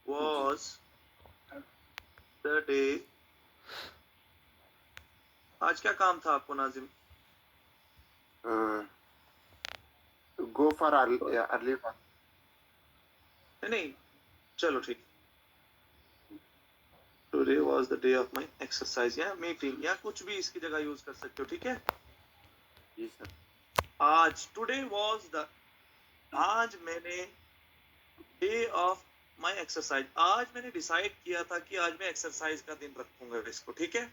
was the day. आज क्या काम था आपको Nazim? Go for early one. नहीं, चलो ठीक. Today was the day of my exercise या meeting या कुछ भी इसकी जगह यूज कर सकते हो, ठीक है? जी सर. आज today was the, आज मैंने day of my exercise, आज मैंने डिसाइड किया था कि आज मैं एक्सरसाइज का दिन रखूंगा इसको, ठीक है?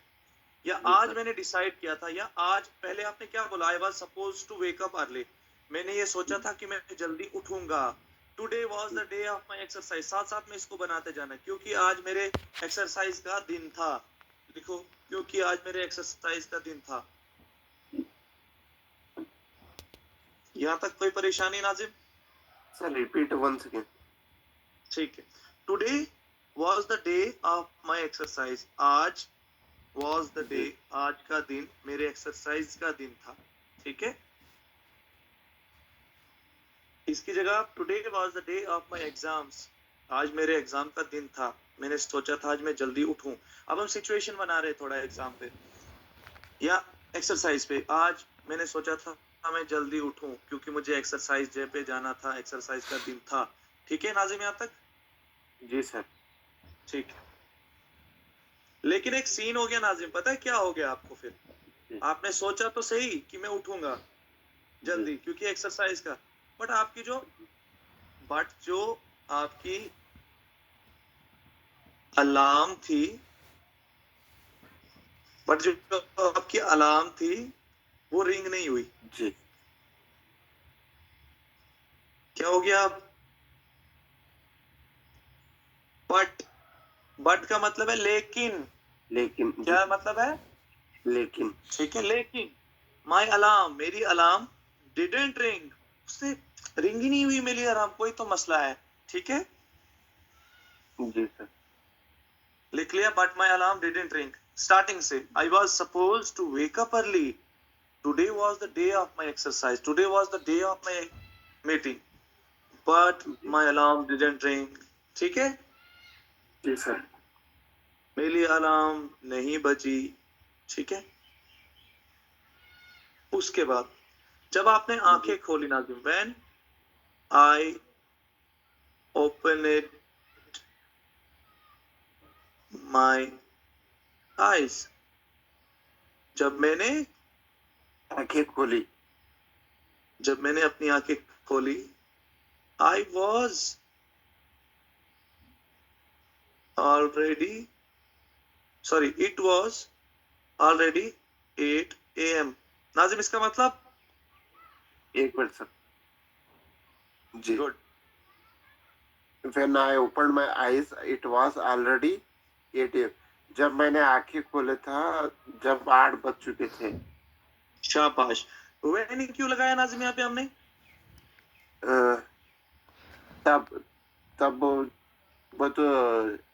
या आज मैंने डिसाइड किया था, या आज पहले आपने क्या बोला? I was suppose to wake up early, मैंने ये सोचा था कि मैं जल्दी उठूंगा. Today was the day of my exercise, साथ साथ में इसको बनाते जाना, क्योंकि आज मेरे एक्सरसाइज का दिन था. देखो, क्योंकि आज मेरे एक्सरसाइज का दिन था. यहाँ तक कोई परेशानी Nazim? Sir repeat once again. ठीक है. Today was the day of my exercise, आज was the day, आज का दिन मेरे एक्सरसाइज का दिन था, ठीक है? इसकी जगह today was the day of my exams, आज मेरे एग्जाम का दिन था, मैंने सोचा था आज मैं जल्दी उठूं. अब हम सिचुएशन बना रहे थोड़ा एग्जाम पे या एक्सरसाइज पे. आज मैंने सोचा था मैं जल्दी उठूं क्योंकि मुझे एक्सरसाइज पे जाना था, एक्सरसाइज का दिन था. ठीक है नाजिम यहाँ तक? जी सर. ठीक है. लेकिन एक सीन हो गया नाजिम, पता है क्या हो गया आपको? फिर आपने सोचा तो सही कि मैं उठूंगा जल्दी क्योंकि एक्सरसाइज का, बट जो आपकी अलार्म थी, वो रिंग नहीं हुई. जी. क्या हो गया? बट का मतलब है लेकिन. क्या मतलब है? लेकिन. ठीक है. लेकिन माई अलार्म, मेरी अलार्म डिडंट रिंग, उससे रिंग ही नहीं हुई मेरी अलार्म. कोई तो मसला है, ठीक है? जी सर. लिख लिया. But my alarm didn't ring. Starting से I was suppose to wake up early, today was the day of my exercise, today was the day of my meeting, but my alarm didn't ring. ठीक है? जी sir. मेरी alarm नहीं बजी, ठीक है? उसके बाद जब आपने आंखें खोली Nazim, when I open my eyes, जब मैंने अपनी आंखें खोली, I was it was already 8 AM. Nazim इसका मतलब? एक मिनट सर. जी. Good. When I opened my eyes, it was already 8 AM. जब मैंने आंखें खोले था जब 8 बज चुके थे. शाबाश. व्हेन क्यों लगाया नाजिम यहाँ पे हमने? तब वो तो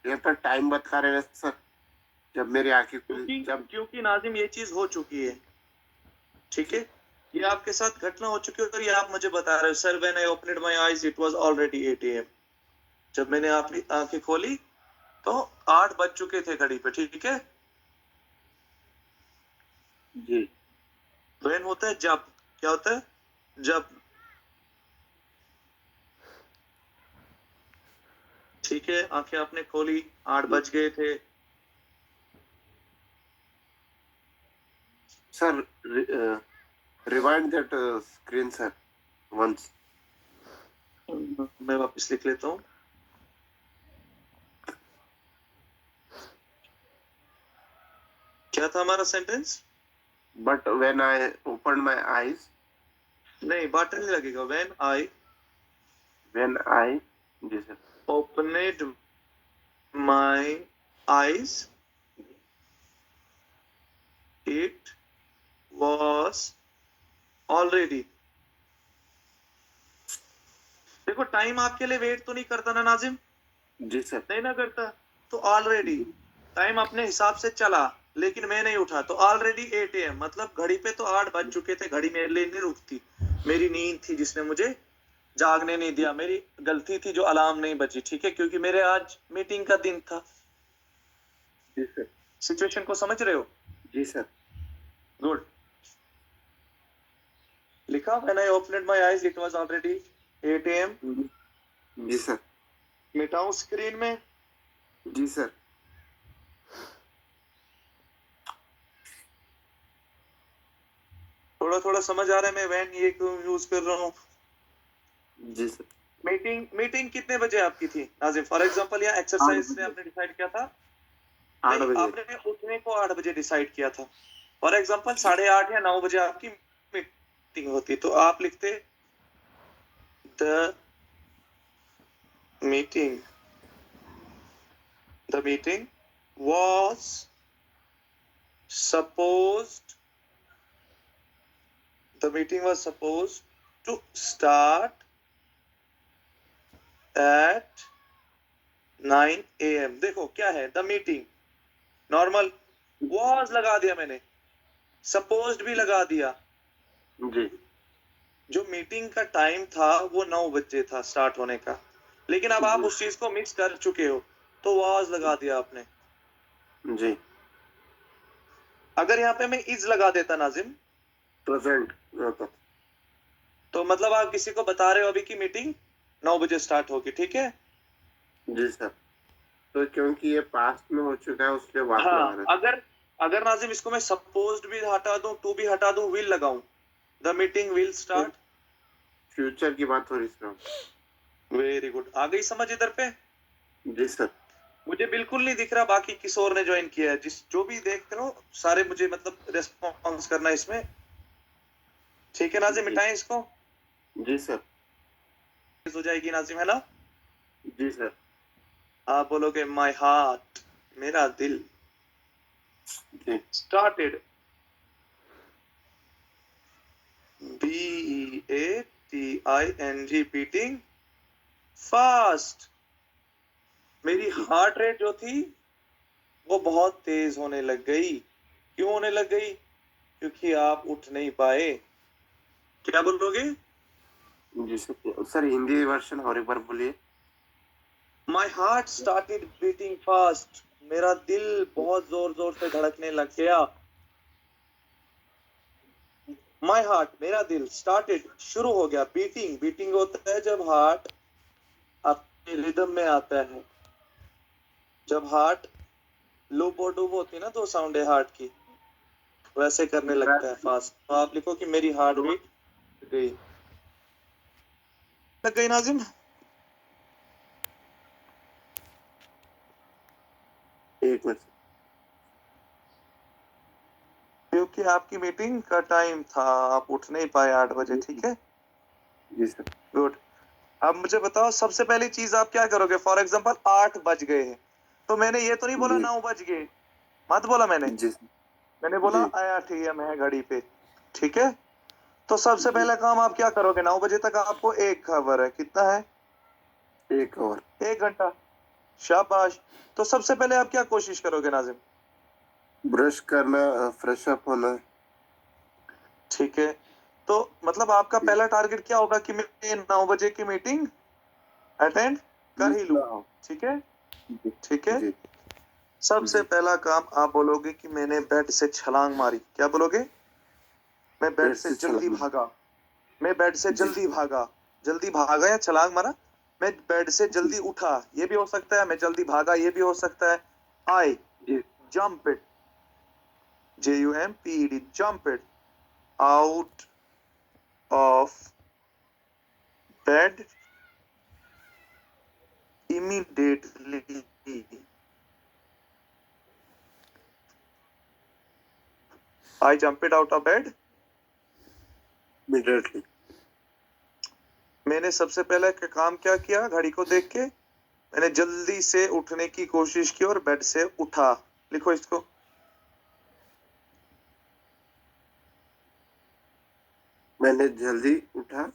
ये तो टाइम बता रहे हैं सर. जब मेरी आंखें खुली, क्योंकि नाजिम ये चीज हो चुकी है, ठीक है? ये आपके साथ घटना हो चुकी है और ये आप मुझे बता रहे हो. Sir when I opened my eyes it was already 8 AM. जब मैंने अपनी आंखें खोली तो 8 बज चुके थे घड़ी पे, ठीक है? जी. व्हेन होता है जब. क्या होता है? जब. ठीक है. आंखें आपने खोली, 8 बज गए थे. Sir rewind that screen sir once. मैं वापस लिख लेता हूँ. क्या था हमारा sentence? But when I opened my eyes. नहीं, बट नहीं लगेगा. when I जी sir. opened my eyes it was already. देखो टाइम आपके लिए वेट तो नहीं करता ना नाजिम? जी सर. नहीं ना करता. तो ऑलरेडी टाइम अपने हिसाब से चला, लेकिन मैं नहीं उठा, तो ऑलरेडी 8 AM मतलब घड़ी पे तो 8 बज चुके थे. घड़ी मेरे लिए नहीं रुकती, मेरी नींद थी जिसने मुझे जागने नहीं दिया, मेरी गलती थी जो अलार्म नहीं बजी, ठीक है, क्योंकि मेरे आज मीटिंग का दिन था। जी सर। सिचुएशन को समझ रहे हो? जी सर। गुड। लिखा, when I opened my eyes it was already 8 AM। जी सर। मिटाऊं स्क्रीन में? जी सर। थोड़ा थोड़ा समझ आ रहा है मैं व्हेन ये क्यों यूज कर रहा हूँ? जी सर। मीटिंग कितने बजे आपकी थी नाजिम? फॉर एग्जांपल या एक्सरसाइज में आपने डिसाइड किया था? 8 नहीं, बजे। आपने उठने को 8 बजे डिसाइड किया था। फॉर एग्जांपल 8:30 या 9 बजे आपकी मीटिंग होती, तो आप लिखते the meeting was supposed to start at 9 AM। देखो क्या है, द मीटिंग, नॉर्मल was लगा दिया मैंने, सपोज्ड भी लगा दिया। जी। जो मीटिंग का टाइम था वो 9 बजे था स्टार्ट होने का, लेकिन अब आप उस चीज को मिक्स कर चुके हो, तो was लगा दिया आपने। जी। अगर यहाँ पे मैं इज लगा देता नाजिम, प्रेजेंट होता। तो मतलब आप किसी को बता रहे हो अभी की मीटिंग 9 बजे स्टार्ट होगी, ठीक है? जी सर। तो क्योंकि ये पास्ट में हो चुका है उसके बाद लगा हाँ, रहे थे। अगर अगर नाजिम इसको मैं सपोज्ड भी हटा दूं, टू भी हटा दूं, विल लगाऊं, the meeting will start. Future की बात हो रही है। वेरी गुड, आ गई समझ इधर पे? जी सर। मुझे बिल्कुल नहीं दिख रहा बाकी किस और ने ज्वाइन किया है, जिस जो भी देख रहे हो सारे मुझे मतलब रेस्पॉन्स करना इसमें, ठीक है नाजिम? मिटाएं इसको, जी सर। हो जाएगी नाजिम, है ना? जी सर। आप बोलोगे माई हार्ट, मेरा दिल, जी। Started, BEATING, beating fast. मेरी हार्ट रेट जो थी वो बहुत तेज होने लग गई। क्यों होने लग गई? क्योंकि आप उठ नहीं पाए। क्या बोलोगे? जी सर। सर हिंदी वर्षन और एक बार बोलिए। My heart started beating fast, मेरा दिल बहुत जोर जोर से धड़कने लग गया। माई हार्ट, मेरा दिल, स्टार्टेड, शुरू हो गया, बीटिंग होता है जब हार्ट अपने रिदम में आता है। जब हार्ट लूप और डूब होती है ना, तो साउंड है हार्ट की, वैसे करने लगता है फास्ट। तो आप लिखो कि मेरी हार्ट बीट गई, लग गई नाजिम? एक मिनट। क्योंकि आपकी मीटिंग का टाइम था, आप उठ नहीं पाए 8 बजे, ठीक है? जी सर। गुड। अब मुझे बताओ, सबसे पहली चीज आप क्या करोगे? फॉर एग्जांपल 8 बज गए हैं, तो मैंने ये तो नहीं बोला 9 बज गए, मत बोला मैंने। जी सर। मैंने बोला आया TM है घड़ी पे, ठीक है? तो सबसे पहला काम आप क्या करोगे? 9 बजे तक आपको एक खबर है, कितना है? एक और 1 घंटा। शाबाश। तो सबसे पहले आप क्या कोशिश करोगे नाजिम? ब्रश करना, फ्रेश अप होना। ठीक है, तो मतलब आपका पहला टारगेट क्या होगा कि मैं 9 बजे की मीटिंग अटेंड कर ही लूं, ठीक है? ठीक है, जी। सबसे पहला काम आप बोलोगे कि मैंने बेड से छलांग मारी। क्या बोलोगे? मैं बेड से जल्दी भागा, मैं बेड से जल्दी भागा। जल्दी भागा या छलांग मारा? मैं बेड से जल्दी उठा, ये भी हो सकता है। मैं जल्दी भागा, ये भी हो सकता है। आई jumped, JUMPED, jumped out of bed immediately. I jumped out of bed. Immediately. मैंने सबसे पहले काम क्या किया? घड़ी को देख के मैंने जल्दी से उठने की कोशिश की और बेड से उठा। लिखो इसको। मैंने जल्दी उठा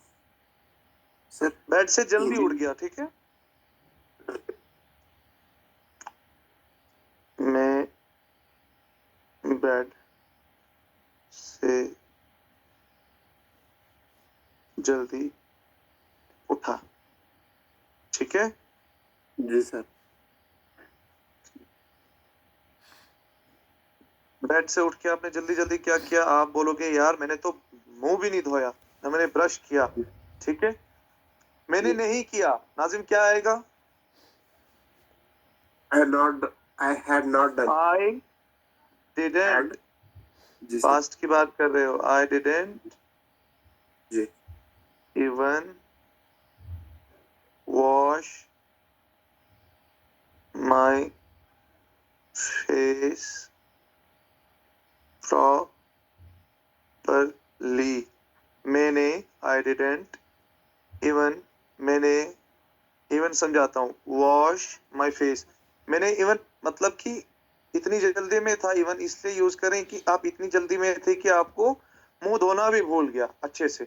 सर। बेड से जल्दी उठ गया, ठीक है? मैं बेड से जल्दी ठीक है। जी सर। बेड से उठ के आपने जल्दी जल्दी क्या किया? आप बोलोगे यार मैंने तो मुंह भी नहीं धोया ना, मैंने ब्रश किया। ठीक है, मैंने नहीं किया, नाजिम क्या आएगा? I had not done. I didn't. And जी सर। पास्ट की बात कर रहे हो। आई डिडेंट जी even wash my face properly. मैंने, आई डिडेंट इवन, मैंने इवन समझाता हूँ, वॉश माई फेस। मैंने इवन मतलब कि इतनी जल्दी में था, इवन इसलिए यूज करें कि आप इतनी जल्दी में थे कि आपको मुंह धोना भी भूल गया अच्छे से।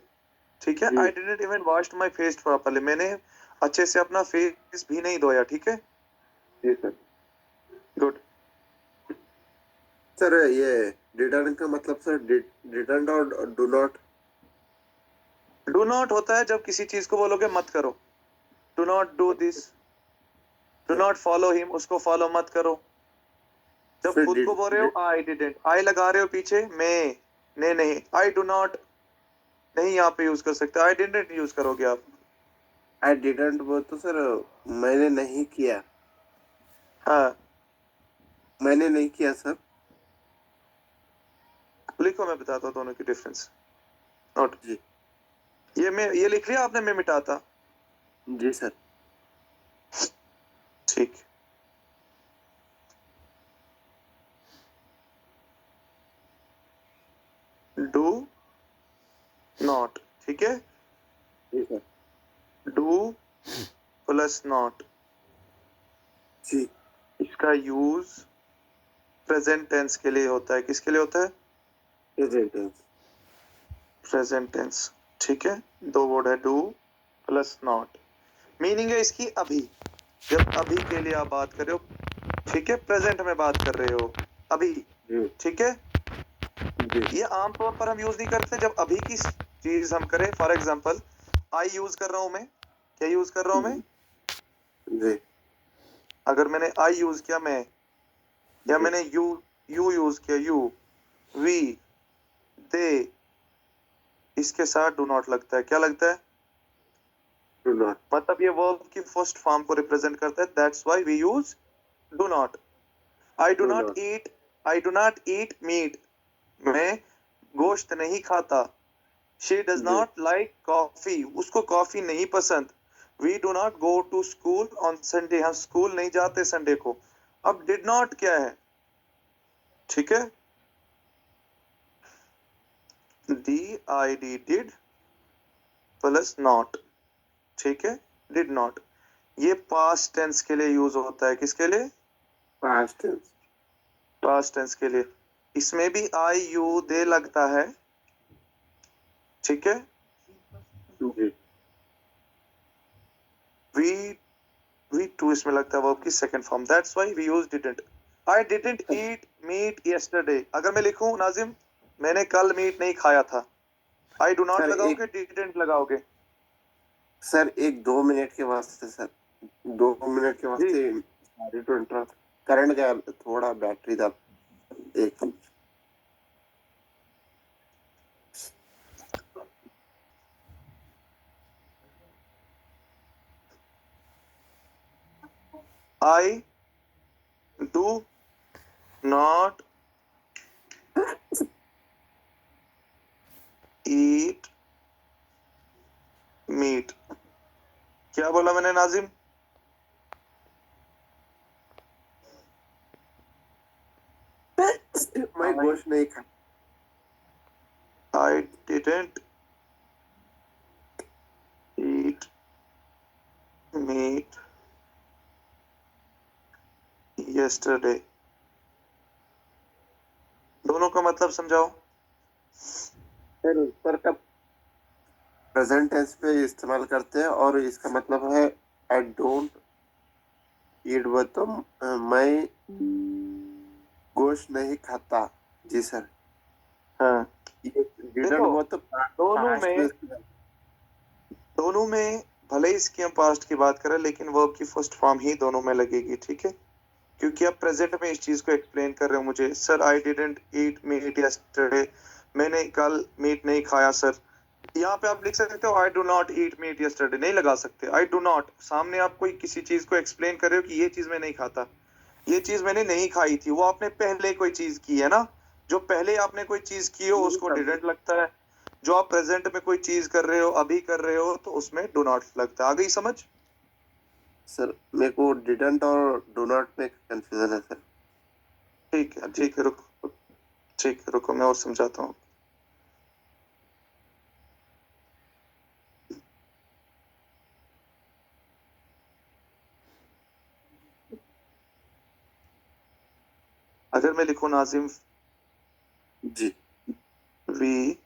ठीक है, जी I didn't even wash my face properly. मैंने अच्छे से अपना फेस भी नहीं धोया। ठीक है, जी सर। गुड। सर ये डिडंट का मतलब सर डिडंट और डू नॉट। डू नॉट होता है जब किसी चीज को बोलोगे मत करो। Do not do this, do not follow him, उसको फॉलो मत करो। जब फिर खुद को बोल रहे हो आई डिडंट, आई लगा रहे हो पीछे, मैं ने नहीं, आई डू नॉट नहीं यहाँ पे यूज कर सकते, आई डिडंट यूज करोगे आप। आई डिडंट वो तो सर मैंने नहीं किया। हाँ, मैंने नहीं किया सर। लिखो, मैं बताता हूँ दोनों की डिफरेंस। नोट, जी ये लिख लिया आपने, मैं मिटाता। जी सर। ठीक, डू नॉट। ठीक है, जी सर। डू प्लस नॉट, जी इसका यूज प्रेजेंट टेंस के लिए होता है। किसके लिए होता है? Present tense. Present tense. ठीक है, दो वर्ड है, डू प्लस नॉट। मीनिंग है इसकी अभी, जब अभी के लिए आप बात कर रहे हो। ठीक है, प्रेजेंट में बात कर रहे हो अभी। जी ठीक है, जी ये आमतौर पर हम यूज नहीं करते जब अभी की चीज हम करें। फॉर एग्जाम्पल, आई यूज कर रहा हूं मैं, क्या यूज कर रहा हूं मैं? जी अगर मैंने आई यूज किया मैं, या जी मैंने यू यू यूज किया, यू, वी, दे, इसके साथ डू नॉट लगता है। क्या लगता है? Do not. मतलब ये वर्ब की फर्स्ट फॉर्म को रिप्रेजेंट करता है। That's why we use do not. I do do not not. Eat, I do not eat meat, मैं गोश्त नहीं खाता। शी डज जी नॉट लाइक कॉफी, उसको कॉफी नहीं पसंद। We do not go to school on Sunday, हम school नहीं जाते संडे को। अब डिड नॉट क्या है? ठीक है, D I D, did plus not. ठीक है, डिड नॉट, ये पास्ट टेंस के लिए यूज होता है। किसके लिए? Past tense. पास्ट टेंस के लिए। इसमें भी आई यू दे लगता है। ठीक है, जी वी वी टू इसमें लगता है वर्ब की second form. That's why we use didn't. I didn't eat meat yesterday, अगर मैं लिखूं नाजिम मैंने कल मीट नहीं खाया था, आई डू नॉट सर एक लगाओगे, डिडंट लगाओगे? सर एक 2 मिनट के वास्ते सर 2 मिनट के जी, वास्ते सॉरी टू इंटरप्ट। करंट गया थोड़ा बैटरी था। एक आई डू नॉट ईट मीट। क्या बोला मैंने नाजिम? मैं गोश्त नहीं खा। आई डिडंट ईट मीट यस्टरडे। दोनों का मतलब समझाओ। सर ऊपर का प्रेजेंट टेंस पे इस्तेमाल करते हैं और इसका मतलब है आई डोंट ईट वो तो मैं गोश्त नहीं खाता। जी सर। हाँ, ये डिडंट देखो वो तो दोनों पास्ट में में। दोनों में भले ही इसकी हम पास्ट की बात करें लेकिन वर्ब की फर्स्ट फॉर्म ही दोनों में लगेगी, ठीक है, क्योंकि आप प्रेजेंट में इस चीज को एक्सप्लेन कर रहे हो मुझे। Sir I didn't eat meat yesterday, मैंने कल मीट नहीं खाया सर। यहाँ पे आप लिख सकते हो आई do not eat meat yesterday, नहीं लगा सकते। आई डू नॉट, सामने आप कोई किसी चीज को एक्सप्लेन कर रहे हो कि ये चीज मैं नहीं खाता, ये चीज मैंने नहीं खाई थी, वो आपने पहले कोई चीज की है ना। जो पहले आपने कोई चीज की हो उसको डिडंट लगता है, जो आप प्रेजेंट में कोई चीज कर रहे हो, अभी कर रहे हो, तो उसमें डू नॉट लगता है। आ गई समझ? सर मेरे को डिडंट और डू नॉट में कंफ्यूजन है सर। ठीक है रुको, ठीक है रुको, मैं और समझाता हूँ। अगर मैं लिखूं नाजिम जी we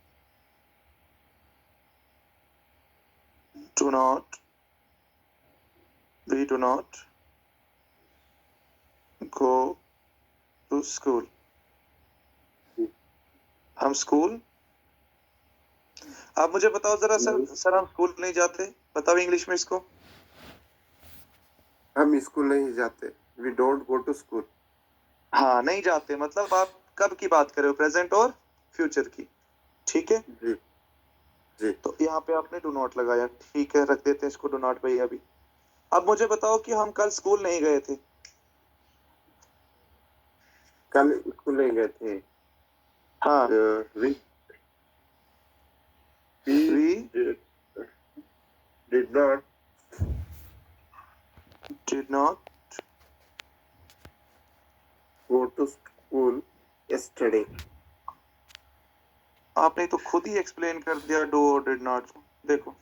do not go to school, हम स्कूल, आप मुझे बताओ जरा सर हम स्कूल नहीं जाते, बताओ इंग्लिश में इसको। हम स्कूल नहीं जाते, we don't go to school. हाँ नहीं जाते, मतलब आप कब की बात कर रहे हो, प्रेजेंट और फ्यूचर की, ठीक है। जी जी तो यहाँ पे आपने डू नॉट लगाया, ठीक है, रख देते हैं इसको डू नॉट पे अभी। अब मुझे बताओ कि हम कल स्कूल नहीं गए थे। कल स्कूल नहीं गए थे। हाँ we we did not did not go to school yesterday. आपने तो खुद ही एक्सप्लेन कर दिया डू और डिड नॉट। देखो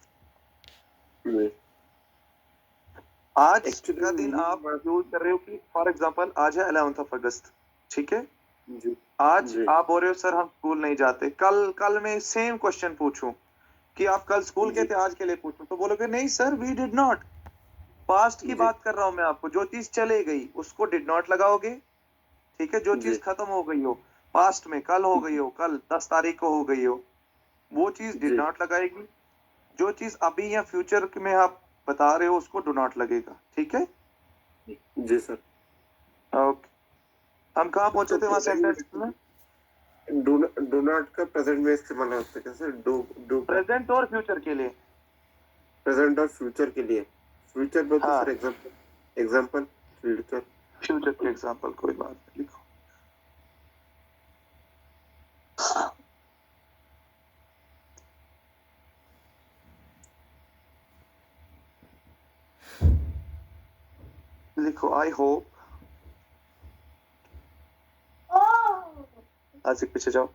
आज Actually, का दिन आप यूज कर रहे हो कि फॉर एग्जांपल आज है 11 अगस्त, ठीक है। जी आज जी आप बोल रहे हो सर हम स्कूल नहीं जाते, कल मैं सेम क्वेश्चन पूछूं कि आप कल स्कूल गए जी थे आज के लिए पूछूं, तो बोलोगे नहीं sir we did not. Past की जी बात कर रहा हूं मैं आपको, जो चीज चले गई उसको डिड नॉट लगाओगे, ठीक है। जो जी चीज खत्म हो गई हो पास्ट में, कल हो गई हो, कल 10 तारीख को हो गई हो, वो चीज डिड जी नॉट लगाएगी। जो चीज अभी या फ्यूचर में आप बता रहे हो उसको डू नॉट लगेगा, ठीक है। जी सर। ओके, हम कहाँ पहुंचे थे वहां सेंटेंस में? डू नॉट का प्रेजेंट में इस्तेमाल होता है कैसे? डू डू का प्रेजेंट और फ्यूचर के लिए। प्रेजेंट और फ्यूचर के लिए। फ्यूचर में तो हाँ सर एग्जांपल फ्यूचर। फ्यूचर के एग्जांपल, कोई बात नहीं, लिखो। लिखो आई होप, आज एक पीछे जाओ।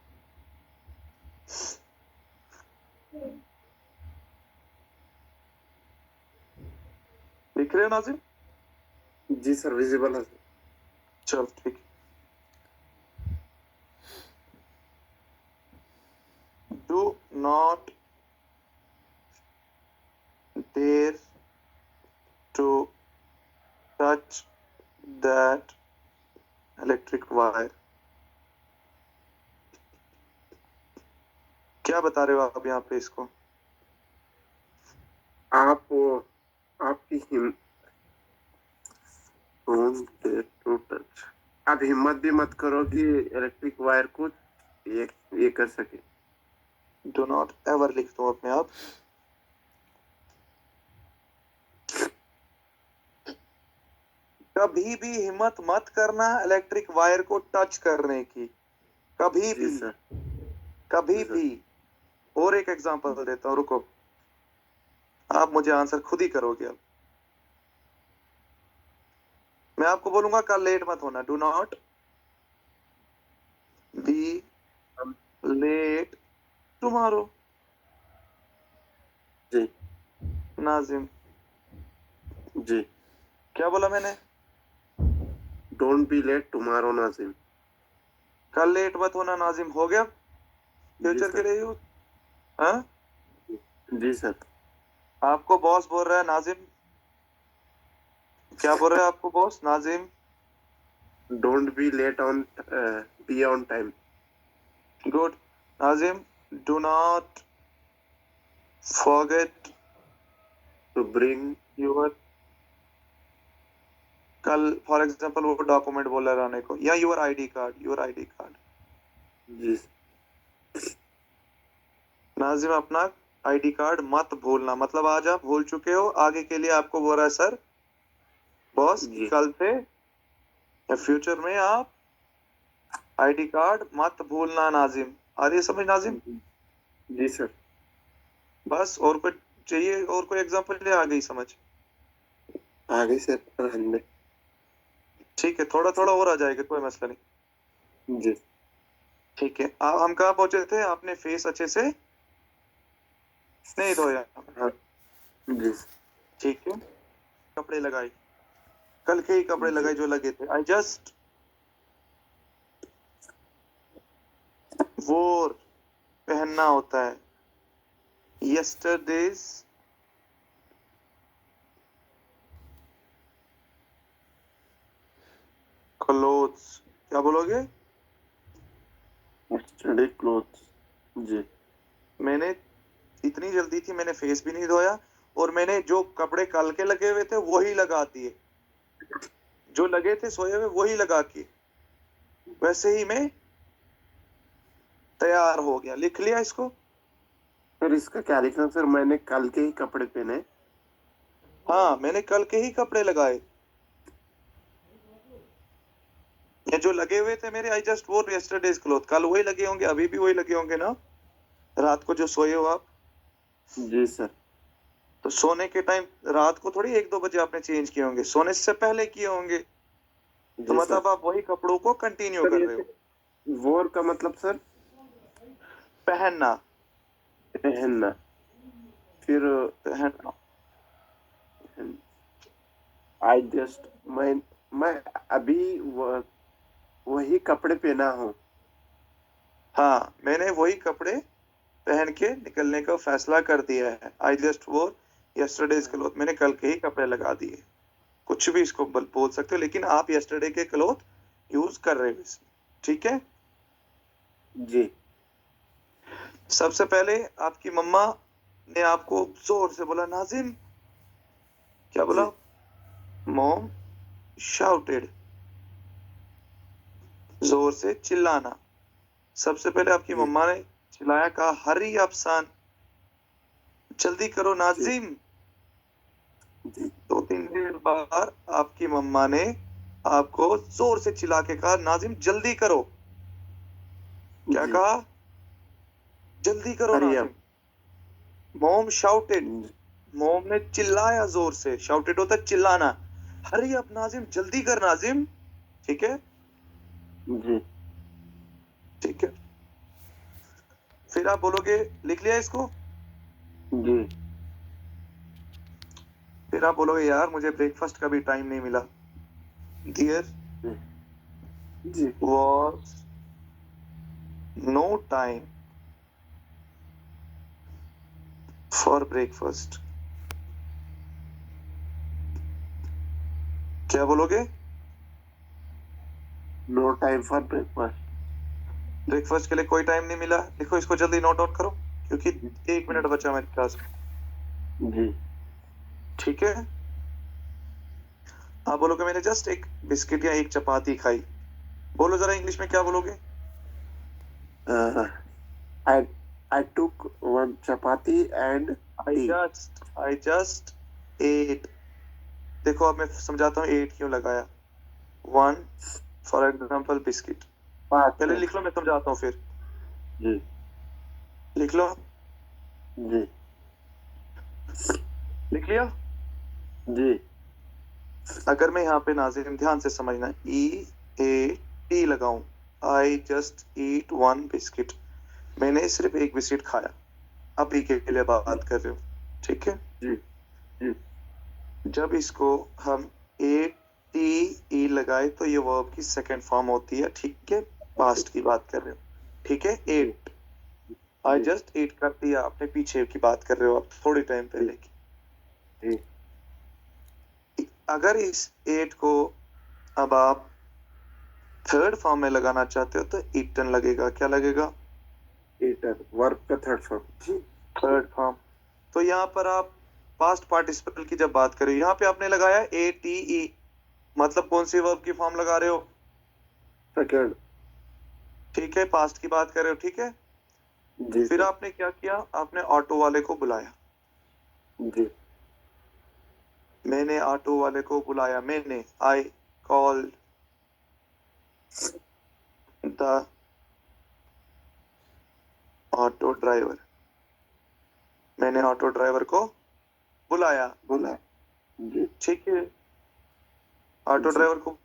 लिख रहे हो नाजिम? जी सर विजिबल है। चलो ठीक। Do not dare to touch that electric wire. क्या बता रहे हो आप यहाँ पे इसको? आप आपकी टच, आप हिम्मत भी मत करो कि इलेक्ट्रिक वायर को ये कर सके। डू नॉट एवर लिख दो अपने आप। कभी भी हिम्मत मत करना इलेक्ट्रिक वायर को टच करने की, कभी जी भी, सर कभी जी सर। भी। और एक एग्जांपल देता हूँ, रुको, आप मुझे आंसर खुद ही करोगे अब। मैं आपको बोलूंगा कल लेट मत होना, do not be late tomorrow. जी नाजिम, जी क्या बोला मैंने? Don't be late tomorrow Nazim. कल लेट मत होना नाजिम, हो गया जी फ्यूचर के सर लिए यूज। हाँ, जी सर। आपको बॉस बोल रहा है नाजिम, क्या बोल रहा है आपको boss? Nazim don't be late on, be on time. Good. Nazim do not forget to bring your, कल फॉर एग्जांपल वो डॉक्यूमेंट बोला रहने को, या your ID card, your ID card. जी नाजिम अपना आईडी कार्ड मत भूलना, मतलब आज आप भूल चुके हो, आगे के लिए आपको बोल रहा है सर बॉस जी कल से या फ्यूचर में आप आईडी कार्ड मत भूलना नाजिम। आ रही है समझ नाजिम? जी सर। बस और कोई चाहिए, और कोई एग्जांपल आ गई समझ? आ गई सर, रहने दे। ठीक है, थोड़ा थोड़ा और आ जाएगा, कोई मसला नहीं। जी ठीक है, हम कहाँ पहुंचे थे? आपने फेस अच्छे से नहीं धोया। हाँ जी ठीक है, कपड़े लगाए, कल के ही कपड़े लगाए जो लगे थे। आई जस्ट वोर, पहनना होता है। यस्टरडेज क्लोथ्स, क्या बोलोगे? Study clothes. जी मैंने इतनी जल्दी थी, मैंने फेस भी नहीं धोया, और मैंने जो कपड़े कल के लगे हुए थे वही लगा दिए, जो लगे थे सोए हुए वही लगा के, वैसे ही मैं तैयार हो गया। लिख लिया इसको? सर इसका क्या लिखना सर? मैंने कल के ही कपड़े पहने। हाँ, मैंने कल के ही कपड़े लगाए, ये जो लगे हुए थे मेरे। आई जस्ट वोर यस्टरडेज क्लोथ, कल वही लगे होंगे, अभी भी वही लगे होंगे ना, रात को जो सोए हो आप। जी सर। तो सोने के टाइम रात को थोड़ी 1-2 बजे आपने चेंज किए होंगे, सोने से पहले किए होंगे, तो जी मतलब सर। आप वही कपड़ों को कंटिन्यू सर कर ये रहे हो। वोर का मतलब सर पहनना, पहनना, फिर पहनना। आई जस्ट मैं अभी वही कपड़े पहना हूँ। हाँ, मैंने वही कपड़े पहन के निकलने का फैसला कर दिया है। आई जस्ट वोर यस्टरडेज क्लोथ, मैंने कल के ही कपड़े लगा दिए। कुछ भी इसको बोल सकते हो, लेकिन आप यस्टरडे के क्लोथ यूज कर रहे हो इसमें, ठीक है? जी सबसे पहले आपकी मम्मा ने आपको जोर से बोला नाजिम, क्या बोला? मॉम शाउटेड, जोर से चिल्लाना। सबसे पहले आपकी जी मम्मा ने चिल्लाया, कहा हरी अप सन, जल्दी करो नाजिम। जी 2-3 देर बाद आपकी मम्मा ने आपको जोर से चिल्ला के कहा नाजिम जल्दी करो। क्या जी कहा? जल्दी करो hurry Nazim. Up. Mom shouted, mom ने चिल्लाया जोर से, शाउटेड होता है चिल्लाना। हरी अप नाजिम, जल्दी कर नाजिम, ठीक है? जी ठीक है, फिर आप बोलोगे, लिख लिया इसको? जी फिर आप बोलोगे यार मुझे ब्रेकफास्ट का भी टाइम नहीं मिला। देयर जी was no time for breakfast। क्या बोलोगे? No time for breakfast. Breakfast के लिए कोई टाइम नहीं मिला। लिखो इसको, जल्दी नोट आउट करो, क्योंकि 1 मिनट बचा मेरे पास। जी ठीक है, आप बोलोगे मैंने जस्ट एक बिस्किट या एक चपाती खाई। बोलो जरा इंग्लिश में क्या बोलोगे? I I took one chapati and tea. I just ate. देखो अब मैं समझाता हूँ एट क्यों लगाया। 1 फॉर एग्जाम्पल बिस्किट। पहले लिख लो, मैं समझाता हूँ फिर। जी लिख लो, जी लिख लिया? जी अगर मैं यहाँ पे नाज़िम ध्यान से समझना, E-A-T लगाऊं, आई जस्ट ईट 1 बिस्किट, मैंने सिर्फ एक बिस्किट खाया, अभी के लिए बात कर रहे हो, ठीक है? जी जी जब इसको हम A-T-E लगाए तो ये वर्ब की सेकंड फॉर्म होती है, ठीक है? पास्ट की बात कर रहे हो, ठीक है? एट, आई जस्ट ईट कर दिया, अपने पीछे की बात कर रहे हो आप, थोड़ी टाइम पहले की। जी अगर इस 8 को अब आप थर्ड फॉर्म में लगाना चाहते हो तो ईटन लगेगा। क्या लगेगा? ईटर, वर्ब का थर्ड फॉर्म। जी थर्ड फॉर्म। तो यहाँ पर आप पास्ट पार्टिसिपल की जब बात करें, यहाँ पे आपने लगाया ATE, मतलब कौन सी वर्ब की फॉर्म लगा रहे हो? सेकंड। ठीक है, पास्ट की बात कर रहे हो, ठीक है। जी फिर सर। आपने क्या किया, आपने ऑटो वाले को बुलाया, जी। मैंने ऑटो वाले को बुलाया, मैंने, I called the auto driver, मैंने ऑटो ड्राइवर को बुलाया, बोला। जी। ठीक है। ऑटो जी। ड्राइवर को